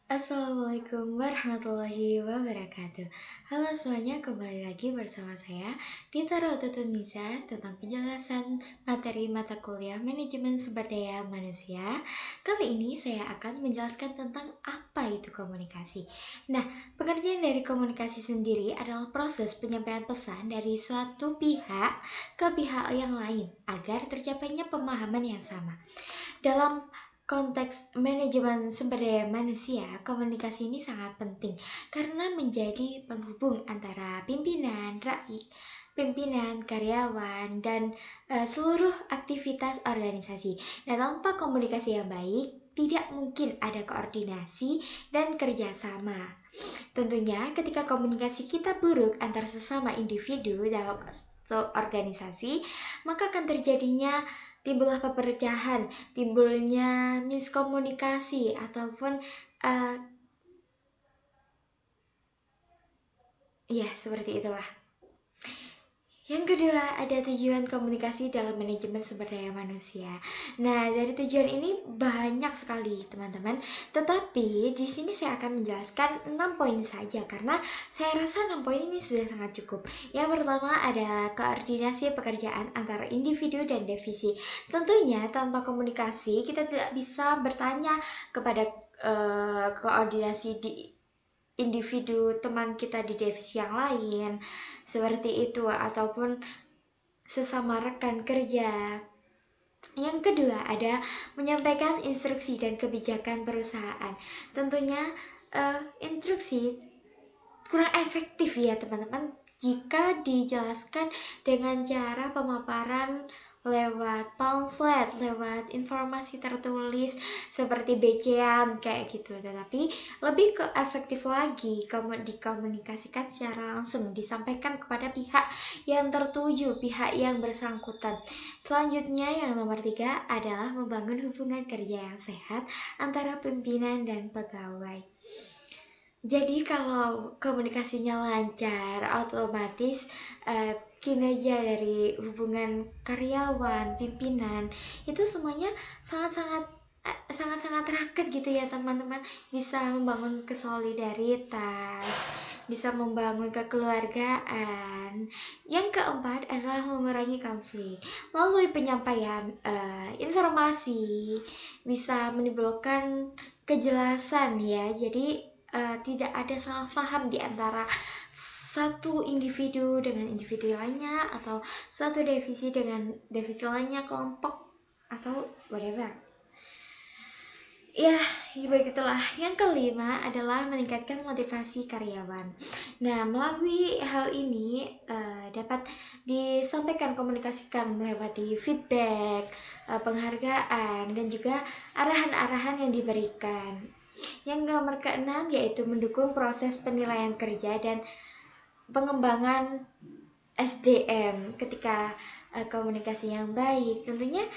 Assalamualaikum warahmatullahi wabarakatuh. Halo semuanya, kembali lagi bersama saya Dita Rotutunisa tentang penjelasan materi mata kuliah Manajemen Sumber Daya Manusia. Kali ini saya akan menjelaskan tentang apa itu komunikasi. Nah, pengertian dari komunikasi sendiri adalah proses penyampaian pesan dari suatu pihak ke pihak yang lain agar tercapainya pemahaman yang sama. Dalam konteks manajemen sumber daya manusia, komunikasi ini sangat penting karena menjadi penghubung antara pimpinan, karyawan, dan seluruh aktivitas organisasi. Nah, tanpa komunikasi yang baik, tidak mungkin ada koordinasi dan kerjasama. Tentunya, ketika komunikasi kita buruk antar sesama individu dalam organisasi, maka akan terjadinya timbullah pepercahan, timbulnya miskomunikasi ataupun uh, ya seperti itulah. Yang kedua, ada tujuan komunikasi dalam manajemen sumber daya manusia. Nah, dari tujuan ini banyak sekali, teman-teman. Tetapi di sini saya akan menjelaskan 6 poin saja karena saya rasa 6 poin ini sudah sangat cukup. Yang pertama ada koordinasi pekerjaan antara individu dan divisi. Tentunya tanpa komunikasi kita tidak bisa bertanya kepada koordinasi di individu teman kita di divisi yang lain seperti itu ataupun sesama rekan kerja. Yang kedua ada menyampaikan instruksi dan kebijakan perusahaan. Tentunya instruksi kurang efektif ya teman-teman jika dijelaskan dengan cara pemaparan lewat pamflet, lewat informasi tertulis seperti BC-an kayak gitu. Tetapi lebih ke efektif lagi dikomunikasikan secara langsung, disampaikan kepada pihak yang tertuju, pihak yang bersangkutan. Selanjutnya yang nomor 3 adalah membangun hubungan kerja yang sehat antara pimpinan dan pegawai. Jadi kalau komunikasinya lancar, otomatis kinerja dari hubungan karyawan, pimpinan itu semuanya sangat-sangat raket gitu ya teman-teman. Bisa membangun kesolidaritas, bisa membangun kekeluargaan. Yang keempat adalah mengurangi konflik melalui penyampaian informasi, bisa menimbulkan kejelasan ya. Jadi tidak ada salah paham di antara satu individu dengan individu lainnya atau suatu divisi dengan divisi lainnya, kelompok atau whatever. Ya, begitulah. Yang kelima adalah meningkatkan motivasi karyawan. Nah, melalui hal ini dapat disampaikan komunikasikan melewati feedback, penghargaan, dan juga arahan-arahan yang diberikan. Yang nomor keenam yaitu mendukung proses penilaian kerja dan pengembangan SDM. Ketika komunikasi yang baik, tentunya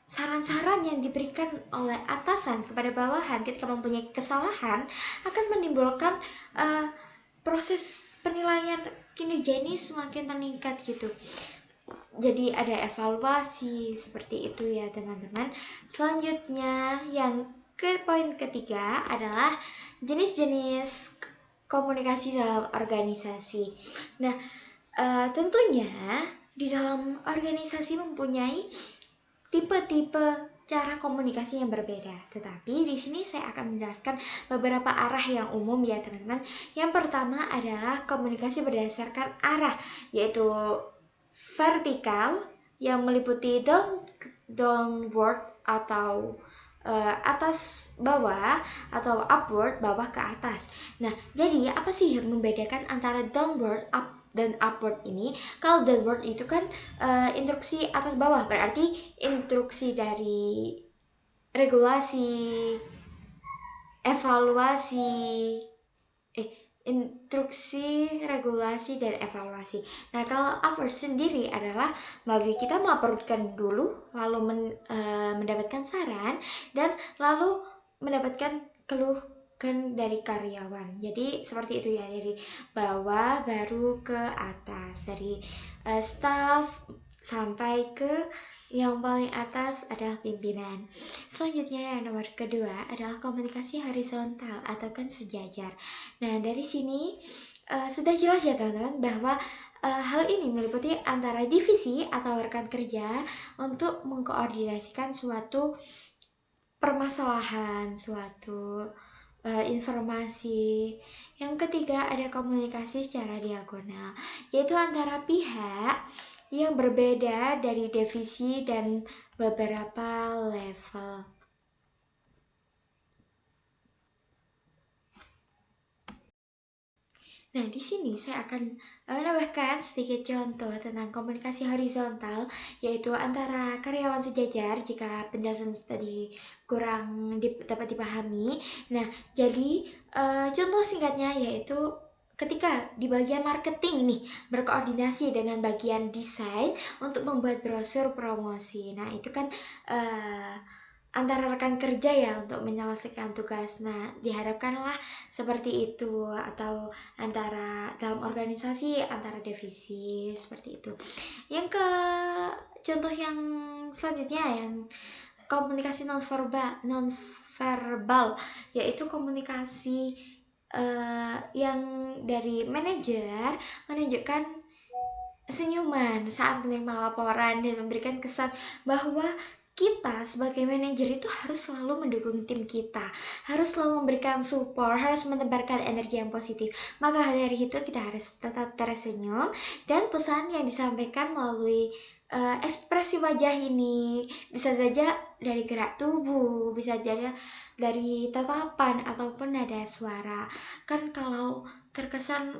saran-saran yang diberikan oleh atasan kepada bawahan ketika mempunyai kesalahan akan menimbulkan proses penilaian kinerja ini semakin meningkat gitu. Jadi ada evaluasi seperti itu ya teman-teman. Selanjutnya yang poin ketiga adalah jenis-jenis komunikasi dalam organisasi. Nah, tentunya di dalam organisasi mempunyai tipe-tipe cara komunikasi yang berbeda. Tetapi di sini saya akan menjelaskan beberapa arah yang umum ya teman-teman. Yang pertama adalah komunikasi berdasarkan arah, yaitu vertikal yang meliputi downward atau atas bawah atau upward bawah ke atas. Nah, jadi apa sih yang membedakan antara downward dan upward ini? Kalau downward itu kan instruksi atas bawah, berarti instruksi dari regulasi, evaluasi, instruksi, regulasi, dan evaluasi. Nah, kalau upward sendiri adalah melalui kita melaporkan dulu, lalu mendapatkan saran, dan lalu mendapatkan keluhan dari karyawan. Jadi seperti itu ya, dari bawah baru ke atas, dari staff sampai ke Yang paling atas adalah pimpinan. Selanjutnya yang nomor kedua adalah komunikasi horizontal atau kan sejajar. Nah, dari sini sudah jelas ya teman-teman bahwa hal ini meliputi antara divisi atau rekan kerja untuk mengkoordinasikan suatu permasalahan, suatu informasi. Yang ketiga ada komunikasi secara diagonal, yaitu antara pihak yang berbeda dari divisi dan beberapa level. Nah, di sini saya akan menambahkan sedikit contoh tentang komunikasi horizontal, yaitu antara karyawan sejajar jika penjelasan tadi kurang dapat dipahami. Nah, jadi contoh singkatnya yaitu ketika di bagian marketing nih berkoordinasi dengan bagian desain untuk membuat brosur promosi. Nah, itu kan antara rekan kerja ya untuk menyelesaikan tugas. Nah, diharapkanlah seperti itu, atau antara dalam organisasi antara divisi seperti itu. Yang ke contoh yang selanjutnya yang komunikasi non verbal yaitu komunikasi yang dari manajer menunjukkan senyuman saat menerima laporan dan memberikan kesan bahwa kita sebagai manajer itu harus selalu mendukung tim kita, harus selalu memberikan support, harus menebarkan energi yang positif. Maka dari itu kita harus tetap tersenyum, dan pesan yang disampaikan melalui ekspresi wajah ini bisa saja dari gerak tubuh, bisa saja dari tatapan ataupun nada suara. Kan kalau terkesan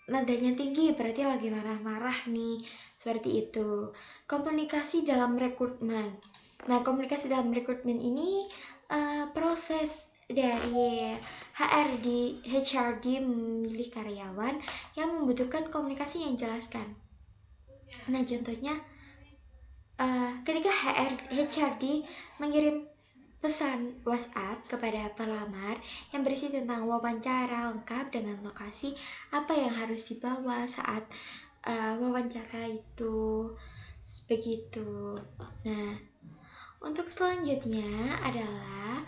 nadanya tinggi berarti lagi marah-marah nih, seperti itu. Komunikasi dalam rekrutmen. Nah, komunikasi dalam rekrutmen ini proses dari HRD memilih karyawan yang membutuhkan komunikasi yang jelaskan. Nah, contohnya ketika HRD mengirim pesan WhatsApp kepada pelamar yang berisi tentang wawancara lengkap dengan lokasi apa yang harus dibawa saat wawancara itu, begitu. Nah, untuk selanjutnya adalah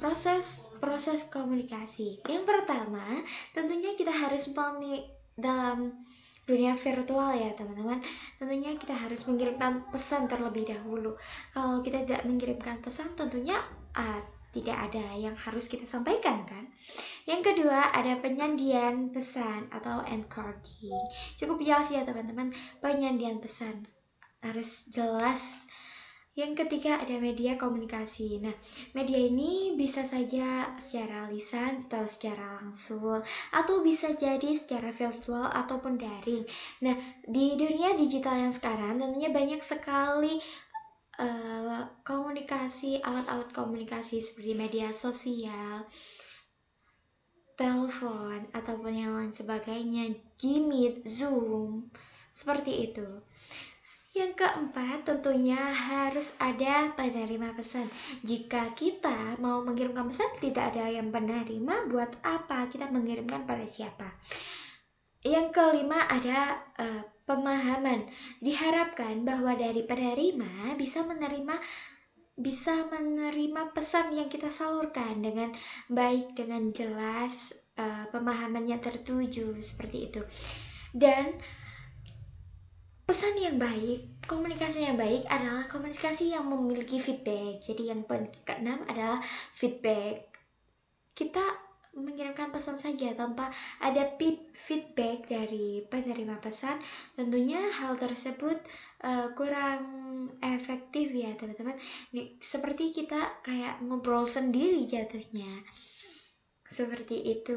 proses komunikasi. Yang pertama, tentunya kita harus dalam dunia virtual ya teman-teman, tentunya kita harus mengirimkan pesan terlebih dahulu. Kalau kita tidak mengirimkan pesan, tentunya tidak ada yang harus kita sampaikan kan. Yang kedua ada penyandian pesan atau encoding. Cukup jelas ya teman-teman, penyandian pesan harus jelas. Yang ketiga ada media komunikasi. Nah, media ini bisa saja secara lisan atau secara langsung, atau bisa jadi secara virtual ataupun daring. Nah, di dunia digital yang sekarang tentunya banyak sekali komunikasi, alat-alat komunikasi seperti media sosial, telepon, ataupun yang lain sebagainya, Gmeet, Zoom, seperti itu. Yang keempat, tentunya harus ada penerima pesan. Jika kita mau mengirimkan pesan tidak ada yang penerima, buat apa kita mengirimkan pada siapa? Yang kelima ada pemahaman. Diharapkan bahwa dari penerima bisa menerima pesan yang kita salurkan dengan baik, dengan jelas, pemahamannya tertuju, seperti itu. Dan pesan yang baik, komunikasi yang baik adalah komunikasi yang memiliki feedback. Jadi yang keenam adalah feedback. Kita mengirimkan pesan saja tanpa ada feedback dari penerima pesan, tentunya hal tersebut kurang efektif ya teman-teman. Seperti kita kayak ngobrol sendiri jatuhnya, seperti itu.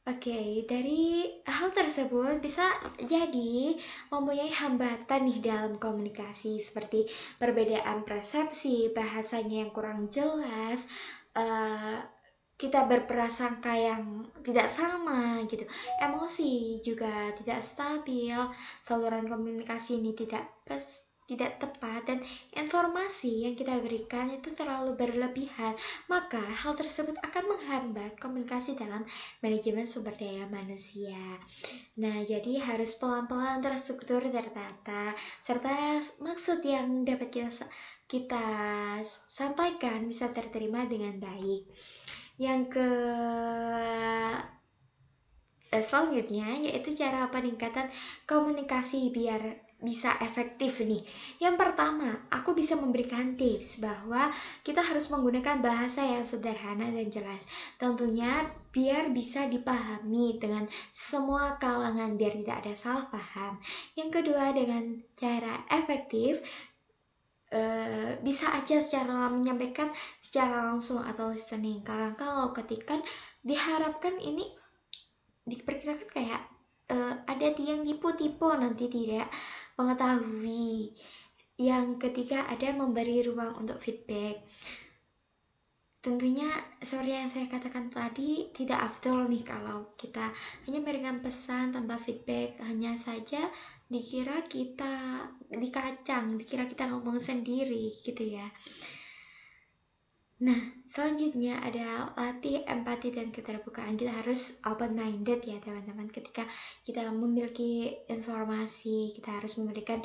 Oke, dari hal tersebut bisa jadi mempunyai hambatan nih dalam komunikasi, seperti perbedaan persepsi, bahasanya yang kurang jelas, kita berprasangka yang tidak sama gitu, emosi juga tidak stabil, saluran komunikasi ini tidak tepat dan informasi yang kita berikan itu terlalu berlebihan, maka hal tersebut akan menghambat komunikasi dalam manajemen sumber daya manusia. Nah, jadi harus pelan-pelan, terstruktur, tertata, serta maksud yang dapat kita sampaikan bisa terterima dengan baik. Yang selanjutnya yaitu cara peningkatan komunikasi biar bisa efektif nih. Yang pertama, aku bisa memberikan tips bahwa kita harus menggunakan bahasa yang sederhana dan jelas. Tentunya biar bisa dipahami dengan semua kalangan, biar tidak ada salah paham. Yang kedua, dengan cara efektif, bisa aja secara menyampaikan secara langsung atau listening. Karena kalau ketikan diharapkan ini diperkirakan kayak ada yang tipu-tipu, nanti tidak mengetahui. Yang ketiga, ada memberi ruang untuk feedback. Tentunya seperti yang saya katakan tadi, tidak afdol nih kalau kita hanya memberikan pesan tanpa feedback, hanya saja dikira kita dikacang, dikira kita ngomong sendiri gitu ya. Nah, selanjutnya ada latih empati dan keterbukaan. Kita harus open minded ya teman-teman. Ketika kita memiliki informasi, kita harus memberikan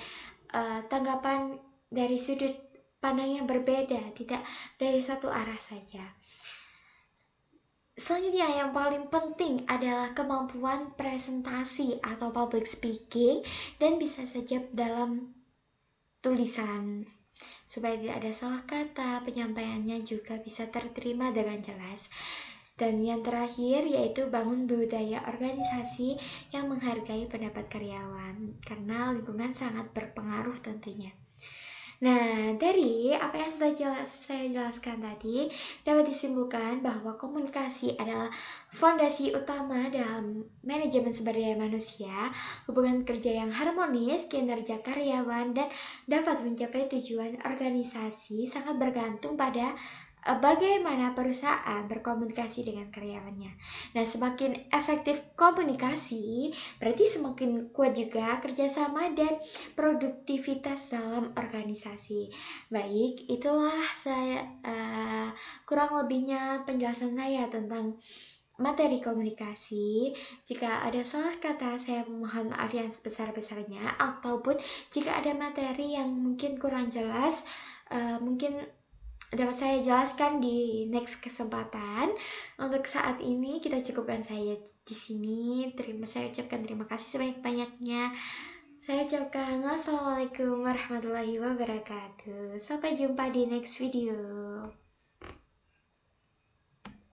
tanggapan dari sudut pandang yang berbeda, tidak dari satu arah saja. Selanjutnya yang paling penting adalah kemampuan presentasi atau public speaking, dan bisa saja dalam tulisan, supaya tidak ada salah kata, penyampaiannya juga bisa terterima dengan jelas. Dan yang terakhir yaitu bangun budaya organisasi yang menghargai pendapat karyawan, karena lingkungan sangat berpengaruh tentunya. Nah, dari apa yang saya jelaskan tadi, dapat disimpulkan bahwa komunikasi adalah fondasi utama dalam manajemen sumber daya manusia. Hubungan kerja yang harmonis, kinerja karyawan, dan dapat mencapai tujuan organisasi sangat bergantung pada bagaimana perusahaan berkomunikasi dengan karyawannya. Nah, semakin efektif komunikasi, berarti semakin kuat juga kerjasama dan produktivitas dalam organisasi. Baik, itulah saya kurang lebihnya penjelasan saya tentang materi komunikasi. Jika ada salah kata, saya mohon maaf yang sebesar-besarnya, ataupun jika ada materi yang mungkin kurang jelas, mungkin dapat saya jelaskan di next kesempatan. Untuk saat ini kita cukupkan saya di sini. Saya ucapkan terima kasih sebanyak-banyaknya. Saya ucapkan wassalamualaikum warahmatullahi wabarakatuh. Sampai jumpa di next video.